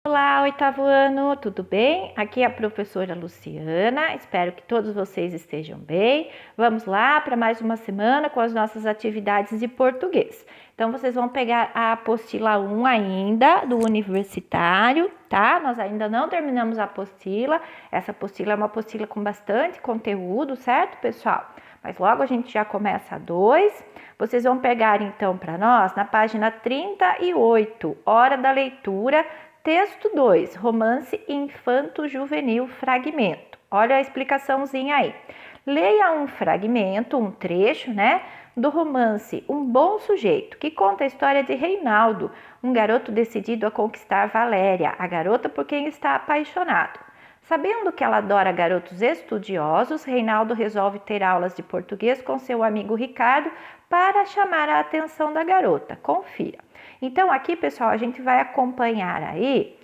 Olá, oitavo ano, tudo bem? Aqui é a professora Luciana, espero que todos vocês estejam bem. Vamos lá para mais uma semana com as nossas atividades de português. Então, vocês vão pegar a apostila 1 ainda, do universitário, tá? Nós ainda não terminamos a apostila. Essa apostila é uma apostila com bastante conteúdo, certo, pessoal? Mas logo a gente já começa a 2. Vocês vão pegar então para nós na página 38, Hora da Leitura, texto 2, Romance Infanto-Juvenil, fragmento. Olha a explicaçãozinha aí. Leia um fragmento, um trecho, do romance Um Bom Sujeito, que conta a história de Reinaldo, um garoto decidido a conquistar Valéria, a garota por quem está apaixonado. Sabendo que ela adora garotos estudiosos, Reinaldo resolve ter aulas de português com seu amigo Ricardo para chamar a atenção da garota. Confira. Então, aqui, pessoal, a gente vai acompanhar aí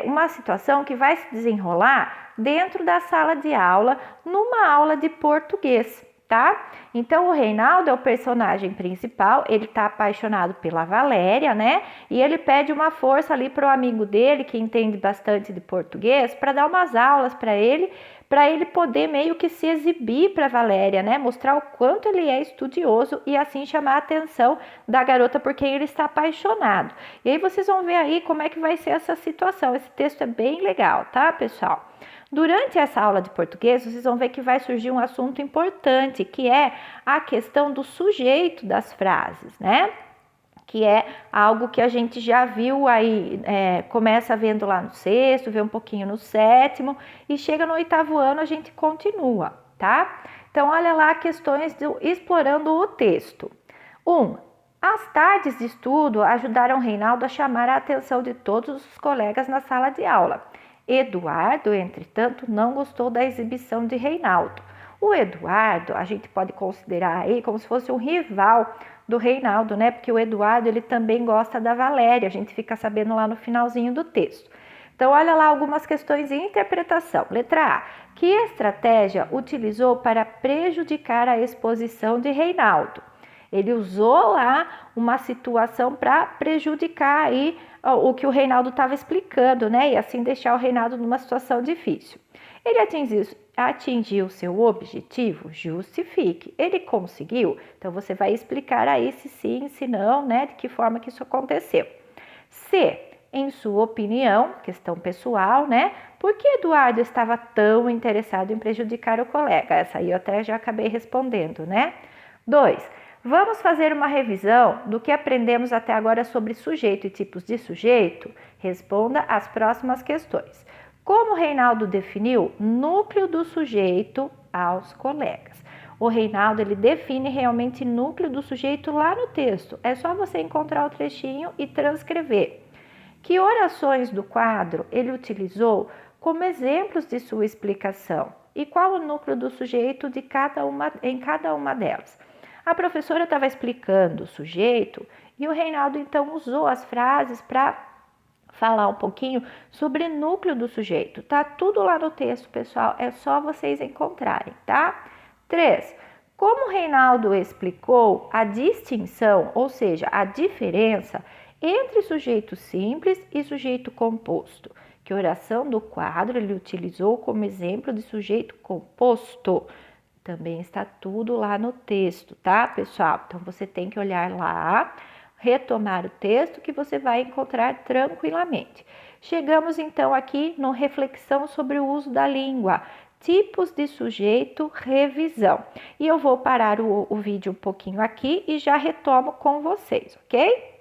uma situação que vai se desenrolar dentro da sala de aula, numa aula de português, tá? Então, o Reinaldo é o personagem principal, ele tá apaixonado pela Valéria, E ele pede uma força ali pro amigo dele, que entende bastante de português, para dar umas aulas para ele poder meio que se exibir para Valéria, Mostrar o quanto ele é estudioso e assim chamar a atenção da garota por quem ele está apaixonado. E aí vocês vão ver aí como é que vai ser essa situação. Esse texto é bem legal, tá, pessoal? Durante essa aula de português, vocês vão ver que vai surgir um assunto importante, que é a questão do sujeito das frases, Que é algo que a gente já viu aí, começa vendo lá no sexto, vê um pouquinho no sétimo e chega no oitavo ano a gente continua, tá? Então, olha lá questões explorando o texto. 1. As tardes de estudo ajudaram Reinaldo a chamar a atenção de todos os colegas na sala de aula. Eduardo, entretanto, não gostou da exibição de Reinaldo. O Eduardo, a gente pode considerar aí como se fosse um rival do Reinaldo, Porque o Eduardo, ele também gosta da Valéria, a gente fica sabendo lá no finalzinho do texto. Então, olha lá algumas questões de interpretação. Letra A. Que estratégia utilizou para prejudicar a exposição de Reinaldo? Ele usou lá uma situação para prejudicar aí o que o Reinaldo estava explicando, E assim deixar o Reinaldo numa situação difícil. Ele atingiu seu objetivo? Justifique. Ele conseguiu? Então, você vai explicar aí se sim, se não, De que forma que isso aconteceu. C. Em sua opinião, questão pessoal, Por que Eduardo estava tão interessado em prejudicar o colega? Essa aí eu até já acabei respondendo, 2. Vamos fazer uma revisão do que aprendemos até agora sobre sujeito e tipos de sujeito? Responda as próximas questões. Como Reinaldo definiu núcleo do sujeito aos colegas? O Reinaldo, ele define realmente núcleo do sujeito lá no texto. É só você encontrar o trechinho e transcrever. Que orações do quadro ele utilizou como exemplos de sua explicação? E qual o núcleo do sujeito em cada uma delas? A professora estava explicando o sujeito e o Reinaldo então usou as frases para falar um pouquinho sobre o núcleo do sujeito. Tá tudo lá no texto, pessoal, é só vocês encontrarem, tá? 3. Como o Reinaldo explicou a distinção, ou seja, a diferença entre sujeito simples e sujeito composto? Que oração do quadro ele utilizou como exemplo de sujeito composto? Também está tudo lá no texto, tá, pessoal? Então, você tem que olhar lá, retomar o texto que você vai encontrar tranquilamente. Chegamos, então, aqui no reflexão sobre o uso da língua. Tipos de sujeito, revisão. E eu vou parar o vídeo um pouquinho aqui e já retomo com vocês, ok?